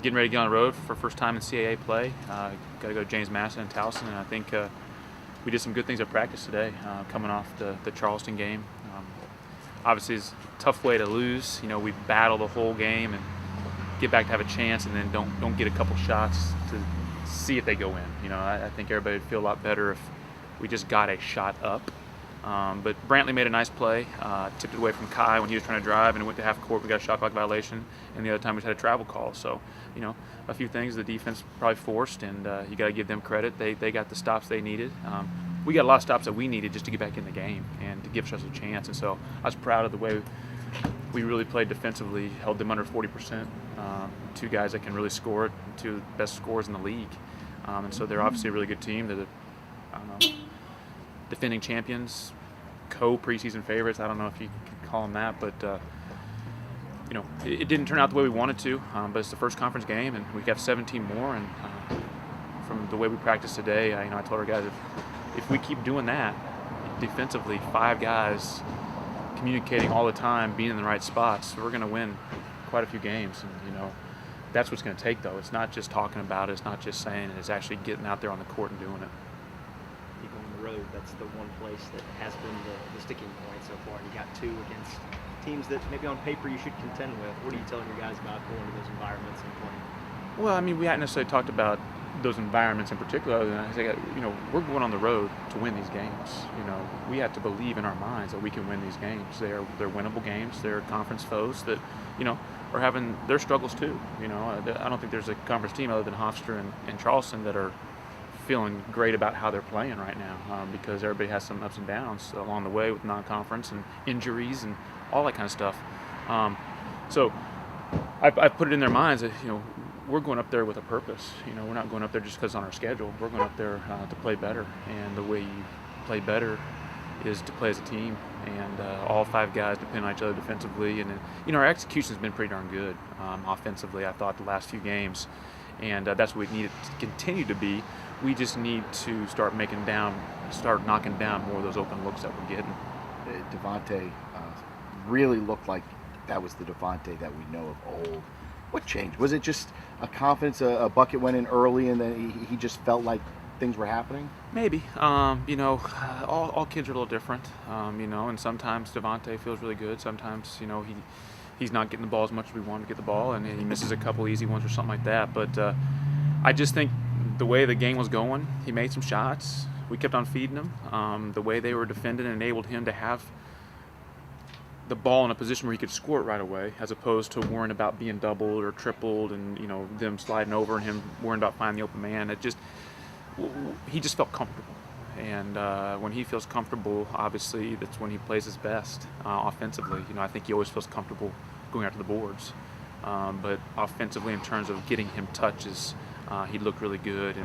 getting ready to get on the road for first time in CAA play. Got to go to James Madison and Towson, and I think we did some good things at practice today, coming off the Charleston game. Obviously, it's a tough way to lose. We battle the whole game and get back to have a chance, and then don't get a couple shots to see if they go in. I think everybody would feel a lot better if we just got a shot up. But Brantley made a nice play, tipped it away from Kai when he was trying to drive, and it went to half court. We got a shot clock violation, and the other time we just had a travel call. So, a few things the defense probably forced, and you got to give them credit. They got the stops they needed. We got a lot of stops that we needed just to get back in the game and to give us a chance. And so I was proud of the way we really played defensively, held them under 40%. Two guys that can really score, two of the best scorers in the league. And so they're obviously a really good team. They're defending champions, co-preseason favorites. I don't know if you can call them that, but it didn't turn out the way we wanted to. But it's the first conference game, and we have 17 more. And from the way we practiced today, I told our guys if we keep doing that defensively, 5 guys communicating all the time, being in the right spots, we're going to win quite a few games. And that's what's going to take, though. It's not just talking about it. It's not just saying it. It's actually getting out there on the court and doing it. Road, that's the one place that has been the sticking point so far. You got 2 against teams that maybe on paper you should contend with. What are you telling your guys about going to those environments and playing? Well, we hadn't necessarily talked about those environments in particular, other than I say, we're going on the road to win these games. We have to believe in our minds that we can win these games. They're winnable games. They're conference foes that, are having their struggles too. I don't think there's a conference team other than Hofstra and Charleston that are feeling great about how they're playing right now, because everybody has some ups and downs along the way with non-conference and injuries and all that kind of stuff. So I put it in their minds that we're going up there with a purpose. We're not going up there just because it's on our schedule. We're going up there to play better, and the way you play better is to play as a team. And all 5 guys depend on each other defensively, and our execution's been pretty darn good offensively. I thought the last few games, and that's what we need it to continue to be. We just need to start knocking down more of those open looks that we're getting. Devontae really looked like that was the Devontae that we know of old. What changed? Was it just a confidence, a bucket went in early, and then he just felt like things were happening? Maybe. All kids are a little different, and sometimes Devontae feels really good. Sometimes, he's not getting the ball as much as we want him to get the ball, and he misses a couple easy ones or something like that. But I just think the way the game was going, he made some shots. We kept on feeding him. The way they were defending enabled him to have the ball in a position where he could score it right away, as opposed to worrying about being doubled or tripled and them sliding over and him worrying about finding the open man. He just felt comfortable. And when he feels comfortable, obviously that's when he plays his best offensively. I think he always feels comfortable going after the boards. But offensively, in terms of getting him touches, he looked really good.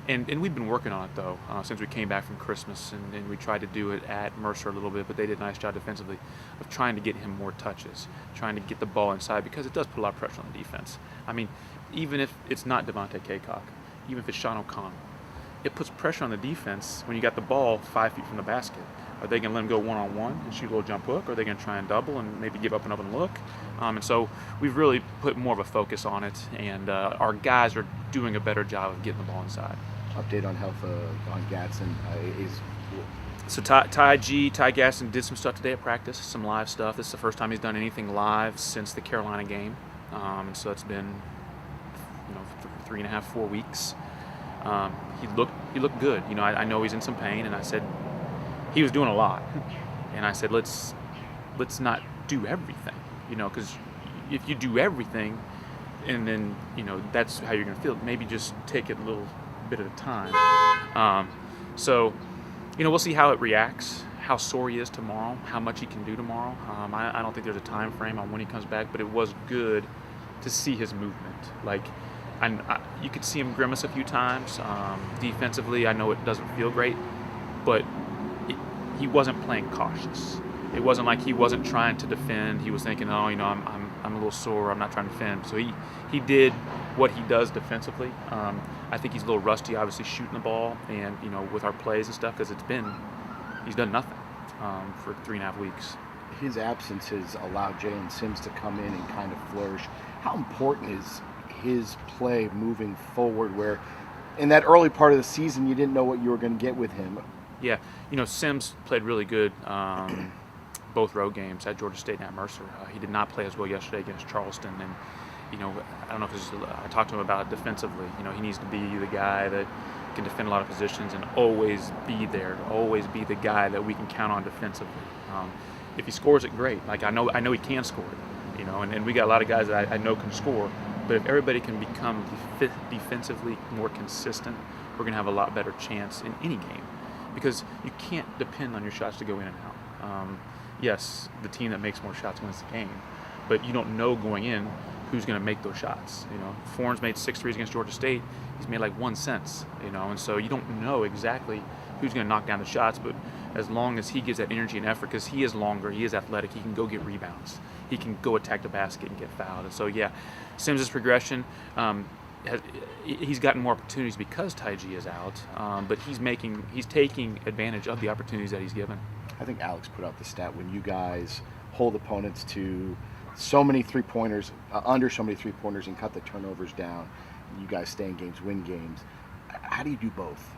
And we've been working on it, though, since we came back from Christmas. And we tried to do it at Mercer a little bit, but they did a nice job defensively of trying to get him more touches, trying to get the ball inside, because it does put a lot of pressure on the defense. Even if it's not Devontae Kaycock, even if it's Sean O'Connell, it puts pressure on the defense when you got the ball 5 feet from the basket. Are they going to let him go one-on-one and shoot a little jump hook? Or are they going to try and double and maybe give up an open look? And so we've really put more of a focus on it, and our guys are doing a better job of getting the ball inside. Update on health on Gatson So Ty Gatson did some stuff today at practice, some live stuff. This is the first time he's done anything live since the Carolina game. So it's been 3.5, 4 weeks. He looked good. I know he's in some pain, and I said he was doing a lot, and I said let's not do everything, because if you do everything, and then that's how you're gonna feel. Maybe just take it a little bit at a time. So we'll see how it reacts, how sore he is tomorrow, how much he can do tomorrow. I don't think there's a time frame on when he comes back, but it was good to see his movement. And you could see him grimace a few times. Defensively, I know it doesn't feel great, but he wasn't playing cautious. It wasn't like he wasn't trying to defend. He was thinking, I'm a little sore. I'm not trying to defend. So he did what he does defensively. I think he's a little rusty, obviously shooting the ball, and with our plays and stuff, because he's done nothing for 3.5 weeks. His absence has allowed Jalen Sims to come in and kind of flourish. How important is his play moving forward, where in that early part of the season you didn't know what you were going to get with him? Yeah, Sims played really good both road games at Georgia State and at Mercer. He did not play as well yesterday against Charleston, and I don't know if I talked to him about it defensively. He needs to be the guy that can defend a lot of positions and always be there, always be the guy that we can count on defensively. If he scores it, great. Like I know he can score it, and we got a lot of guys that I know can score. But if everybody can become defensively more consistent, we're going to have a lot better chance in any game, because you can't depend on your shots to go in and out. Yes, the team that makes more shots wins the game, but you don't know going in who's going to make those shots. Foreign's made 6 threes against Georgia State. He's made like 1 cent, and so you don't know exactly who's going to knock down the shots. But as long as he gives that energy and effort, because he is longer, he is athletic, he can go get rebounds, he can go attack the basket and get fouled. And so yeah, Sims' progression, he's gotten more opportunities because Taiji is out, but he's taking advantage of the opportunities that he's given. I think Alex put out the stat, when you guys hold opponents to so many three-pointers, under so many three-pointers, and cut the turnovers down, you guys stay in games, win games. How do you do both?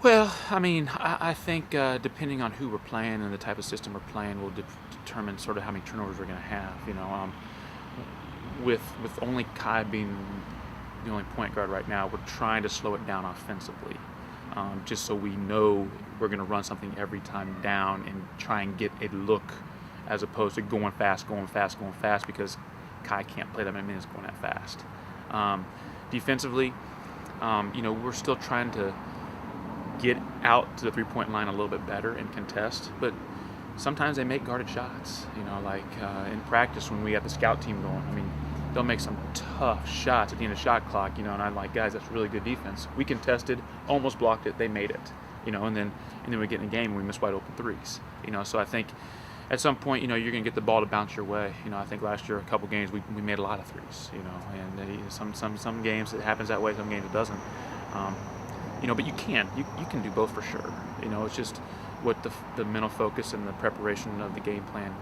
Well, I think depending on who we're playing and the type of system we're playing will determine sort of how many turnovers we're going to have. With only Kai being the only point guard right now, we're trying to slow it down offensively, just so we know we're going to run something every time down and try and get a look, as opposed to going fast, because Kai can't play that many minutes going that fast. Defensively, we're still trying to get out to the three-point line a little bit better and contest, but sometimes they make guarded shots. Like in practice when we have the scout team going, they'll make some tough shots at the end of the shot clock, and I'm like, guys, that's really good defense. We contested, almost blocked it, they made it, and then we get in a game and we miss wide open threes. So I think at some point, you're going to get the ball to bounce your way. I think last year, a couple games, we made a lot of threes, and some games it happens that way, some games it doesn't. But you can do both for sure. It's just what the mental focus and the preparation of the game plan,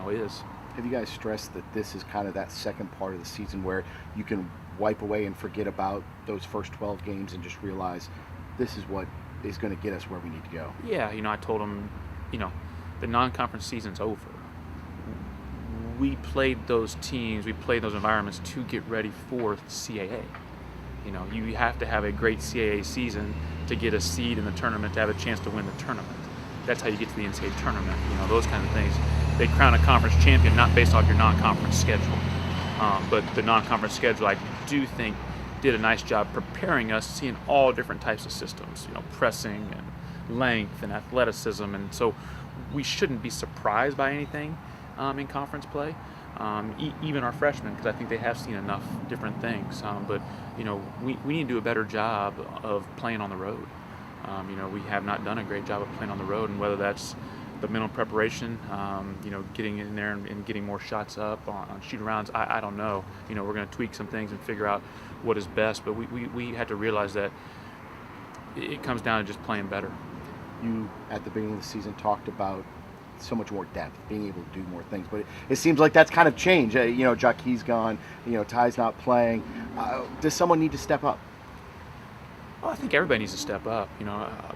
is. Have you guys stressed that this is kind of that second part of the season where you can wipe away and forget about those first 12 games and just realize this is what is going to get us where we need to go? Yeah, I told them, the non-conference season's over. We played those teams, we played those environments to get ready for CAA. You have to have a great CAA season to get a seed in the tournament, to have a chance to win the tournament. That's how you get to the NCAA tournament, those kind of things. They crown a conference champion not based off your non-conference schedule. But the non-conference schedule, I do think, did a nice job preparing us, seeing all different types of systems, pressing and length and athleticism. And so we shouldn't be surprised by anything in conference play. Even our freshmen, because I think they have seen enough different things. But we need to do a better job of playing on the road. We have not done a great job of playing on the road, and whether that's the mental preparation, getting in there and getting more shots up on shoot-arounds, I don't know. We're going to tweak some things and figure out what is best, but we had to realize that it comes down to just playing better. You, at the beginning of the season, talked about so much more depth, being able to do more things, but it seems like that's kind of changed. Jackie's gone, Ty's not playing. Does someone need to step up? Well, I think everybody needs to step up.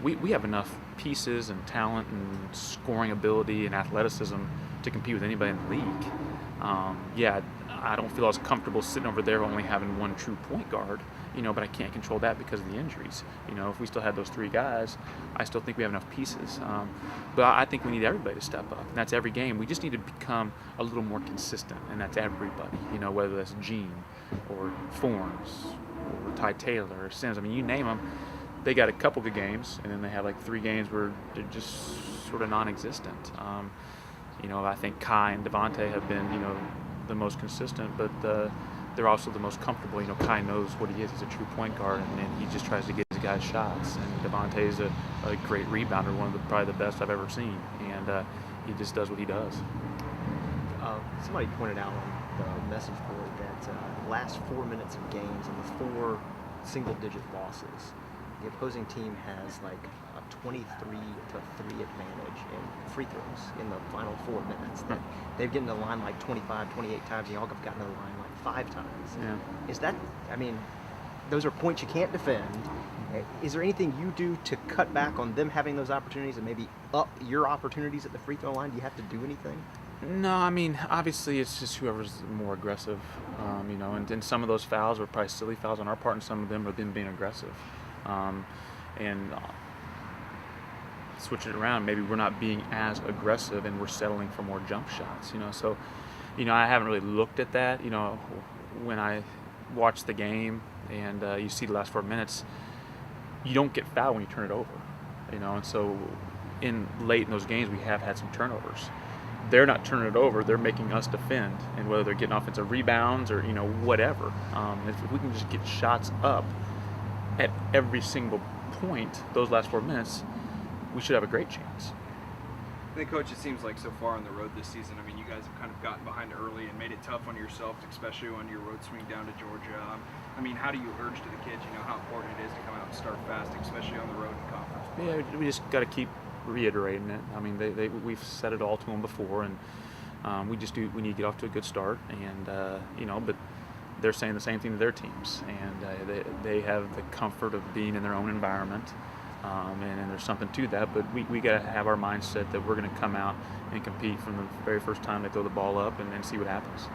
We have enough pieces and talent and scoring ability and athleticism to compete with anybody in the league. I don't feel as comfortable sitting over there only having one true point guard, but I can't control that because of the injuries. If we still had those 3 guys, I still think we have enough pieces. But I think we need everybody to step up, and that's every game. We just need to become a little more consistent, and that's everybody, whether that's Gene or Forms or Ty Taylor or Sims. You name them. They got a couple good games, and then they have like 3 games where they're just sort of non-existent. I think Kai and Devontae have been, the most consistent, but they're also the most comfortable. Kai knows what he is. He's a true point guard, and he just tries to get his guys shots. And Devontae is a great rebounder, probably the best I've ever seen, and he just does what he does. Somebody pointed out on the message board that the last 4 minutes of games and the 4 single-digit losses, the opposing team has like a 23 to 3 advantage in free throws in the final 4 minutes. That they've gotten to the line like 25, 28 times, and y'all have gotten to the line like 5 times. Yeah. Is that, I mean, those are points you can't defend. Is there anything you do to cut back on them having those opportunities and maybe up your opportunities at the free throw line? Do you have to do anything? No, I mean, obviously it's just whoever's more aggressive, and some of those fouls were probably silly fouls on our part, and some of them are them being aggressive. And switching it around, maybe we're not being as aggressive and we're settling for more jump shots, So, I haven't really looked at that, when I watch the game and you see the last 4 minutes, you don't get fouled when you turn it over, and so late in those games we have had some turnovers. They're not turning it over, they're making us defend, and whether they're getting offensive rebounds or whatever, if we can just get shots up at every single point those last 4 minutes, we should have a great chance. I think, Coach, it seems like so far on the road this season, I mean, you guys have kind of gotten behind early and made it tough on yourself, especially on your road swing down to Georgia. I mean, how do you urge to the kids, how important it is to come out and start fast, especially on the road in conference? Yeah, we just got to keep reiterating it. I mean, we've said it all to them before, and we need to get off to a good start, and but they're saying the same thing to their teams, and they have the comfort of being in their own environment, and there's something to that, but we got to have our mindset that we're going to come out and compete from the very first time they throw the ball up and see what happens.